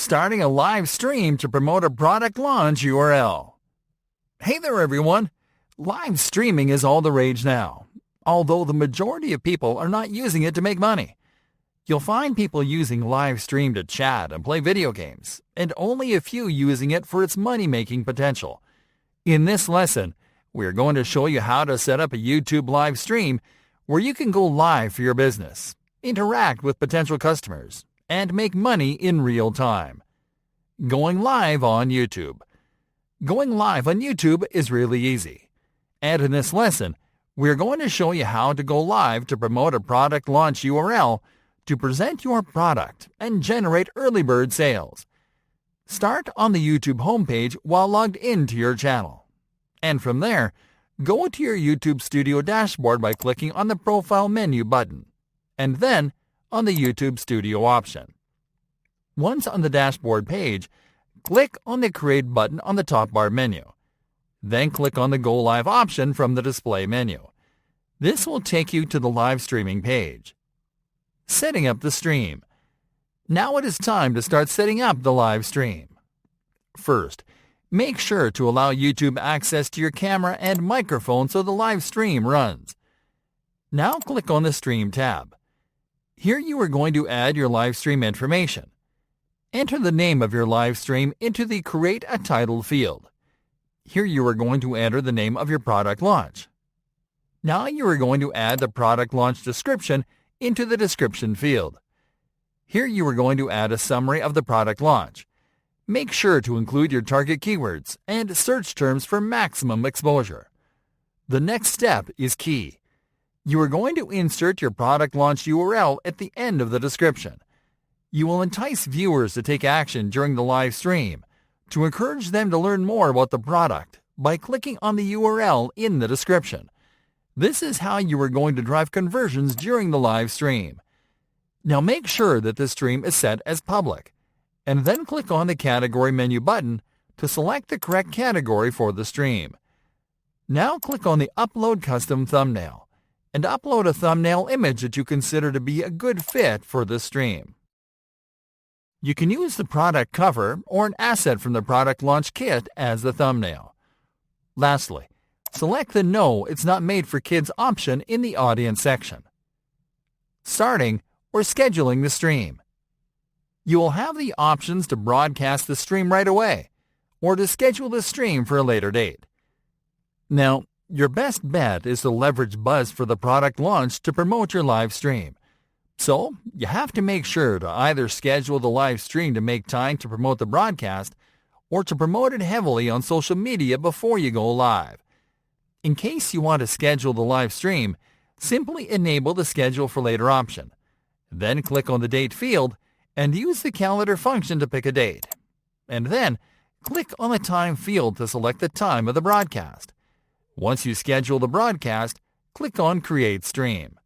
starting a live stream to promote a product launch URL. Hey there everyone! Live streaming is all the rage now, although the majority of people are not using it to make money. You'll find people using live stream to chat and play video games, and only a few using it for its money-making potential. In this lesson, we're going to show you how to set up a YouTube live stream where you can go live for your business, interact with potential customers, and make money in real time. Going live on YouTube. Going live on YouTube is really easy. And in this lesson, we're going to show you how to go live to promote a product launch URL to present your product and generate early bird sales. Start on the YouTube homepage while logged into your channel. And from there, go to your YouTube Studio dashboard by clicking on the Profile menu button, and then on the YouTube Studio option. Once on the dashboard page, click on the Create button on the top bar menu. Then click on the Go Live option from the display menu. This will take you to the live streaming page. Setting up the stream. Now it is time to start setting up the live stream. First, make sure to allow YouTube access to your camera and microphone so the live stream runs. Now click on the Stream tab. Here you are going to add your live stream information. Enter the name of your live stream into the Create a Title field. Here you are going to enter the name of your product launch. Now you are going to add the product launch description into the Description field. Here you are going to add a summary of the product launch. Make sure to include your target keywords and search terms for maximum exposure. The next step is key. You are going to insert your product launch URL at the end of the description. You will entice viewers to take action during the live stream to encourage them to learn more about the product by clicking on the URL in the description. This is how you are going to drive conversions during the live stream. Now make sure that the stream is set as public, and then click on the Category menu button to select the correct category for the stream. Now click on the Upload Custom Thumbnail and upload a thumbnail image that you consider to be a good fit for the stream. You can use the product cover or an asset from the product launch kit as the thumbnail. Lastly, select the No, It's Not Made for Kids option in the Audience section. Starting or scheduling the stream. You will have the options to broadcast the stream right away or to schedule the stream for a later date. Now, your best bet is to leverage buzz for the product launch to promote your live stream. So, you have to make sure to either schedule the live stream to make time to promote the broadcast or to promote it heavily on social media before you go live. In case you want to schedule the live stream, simply enable the Schedule for Later option. Then click on the Date field and use the Calendar function to pick a date. And then, click on the Time field to select the time of the broadcast. Once you schedule the broadcast, click on Create Stream.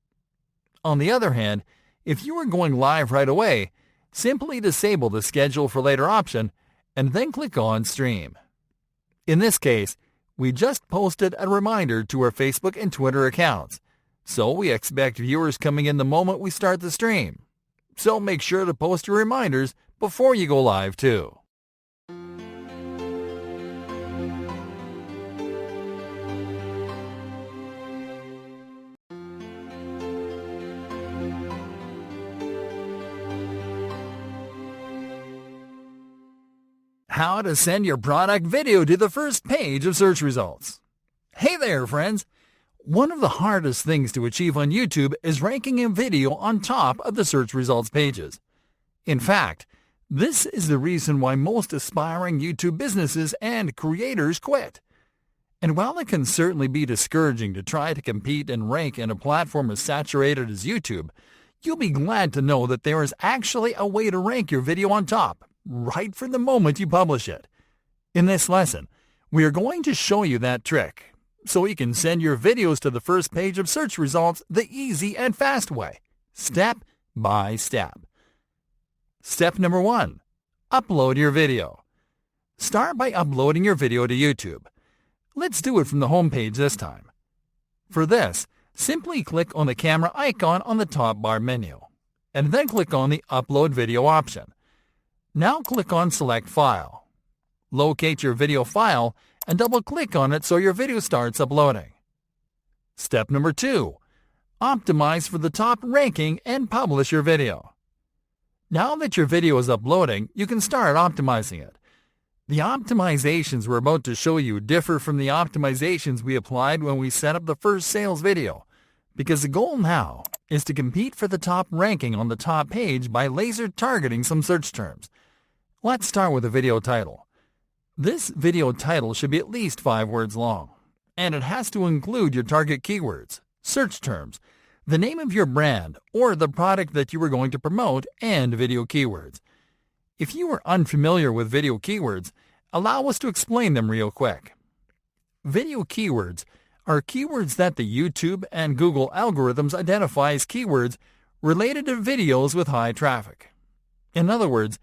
On the other hand, if you are going live right away, simply disable the Schedule for Later option and then click on Stream. In this case, we just posted a reminder to our Facebook and Twitter accounts, so we expect viewers coming in the moment we start the stream. So make sure to post your reminders before you go live too. How to send your product video to the first page of search results. Hey there, friends! One of the hardest things to achieve on YouTube is ranking a video on top of the search results pages. In fact, this is the reason why most aspiring YouTube businesses and creators quit. And while it can certainly be discouraging to try to compete and rank in a platform as saturated as YouTube, you'll be glad to know that there is actually a way to rank your video on top, right from the moment you publish it. In this lesson, we are going to show you that trick, so you can send your videos to the first page of search results the easy and fast way, step by step. Step number 1. Upload your video. Start by uploading your video to YouTube. Let's do it from the home page this time. For this, simply click on the camera icon on the top bar menu, and then click on the Upload Video option. Now click on Select File. Locate your video file and double-click on it so your video starts uploading. Step number 2. Optimize for the top ranking and publish your video. Now that your video is uploading, you can start optimizing it. The optimizations we're about to show you differ from the optimizations we applied when we set up the first sales video, because the goal now is to compete for the top ranking on the top page by laser targeting some search terms. Let's start with the video title. This video title should be at least 5 words long, and it has to include your target keywords, search terms, the name of your brand or the product that you are going to promote, and video keywords. If you are unfamiliar with video keywords, allow us to explain them real quick. Video keywords are keywords that the YouTube and Google algorithms identify as keywords related to videos with high traffic. In other words,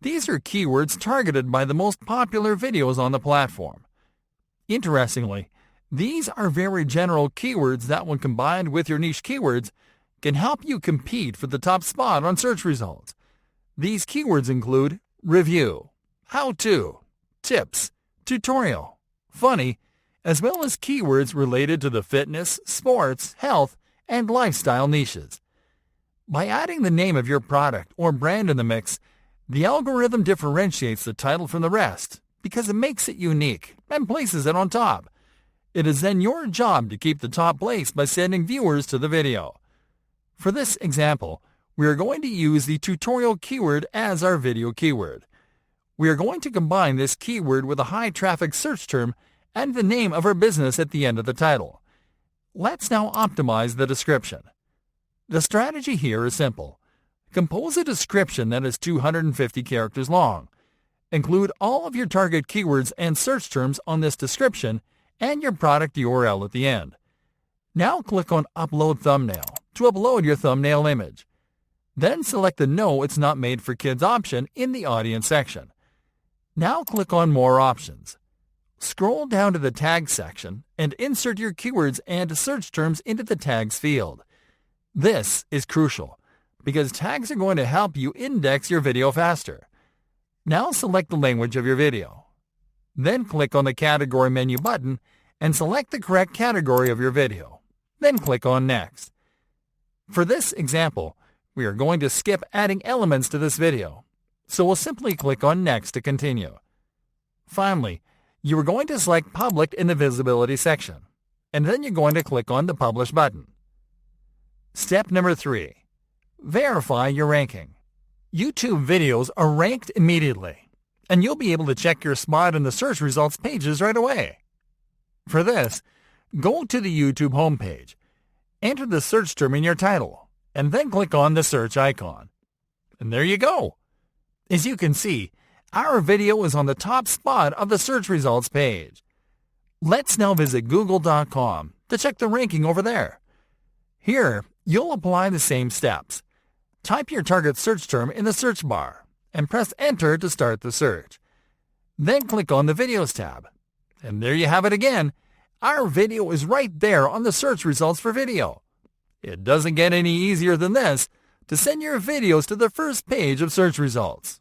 these are keywords targeted by the most popular videos on the platform. Interestingly, these are very general keywords that, when combined with your niche keywords, can help you compete for the top spot on search results. These keywords include review, how-to, tips, tutorial, funny, as well as keywords related to the fitness, sports, health, and lifestyle niches. By adding the name of your product or brand in the mix, the algorithm differentiates the title from the rest because it makes it unique and places it on top. It is then your job to keep the top place by sending viewers to the video. For this example, we are going to use the tutorial keyword as our video keyword. We are going to combine this keyword with a high-traffic search term and the name of our business at the end of the title. Let's now optimize the description. The strategy here is simple. Compose a description that is 250 characters long. Include all of your target keywords and search terms on this description and your product URL at the end. Now click on Upload Thumbnail to upload your thumbnail image. Then select the No It's Not Made for Kids option in the Audience section. Now click on More Options. Scroll down to the Tags section and insert your keywords and search terms into the Tags field. This is crucial because tags are going to help you index your video faster. Now select the language of your video. Then click on the Category menu button and select the correct category of your video. Then click on Next. For this example, we are going to skip adding elements to this video, so we'll simply click on Next to continue. Finally, you are going to select Public in the Visibility section, and then you're going to click on the Publish button. Step number 3. Verify your ranking. YouTube videos are ranked immediately, and you'll be able to check your spot in the search results pages right away. For this, go to the YouTube homepage, enter the search term in your title, and then click on the search icon. And there you go. As you can see, our video is on the top spot of the search results page. Let's now visit google.com to check the ranking over there. Here, you'll apply the same steps. Type your target search term in the search bar and press Enter to start the search. Then click on the Videos tab. And there you have it again. Our video is right there on the search results for video. It doesn't get any easier than this to send your videos to the first page of search results.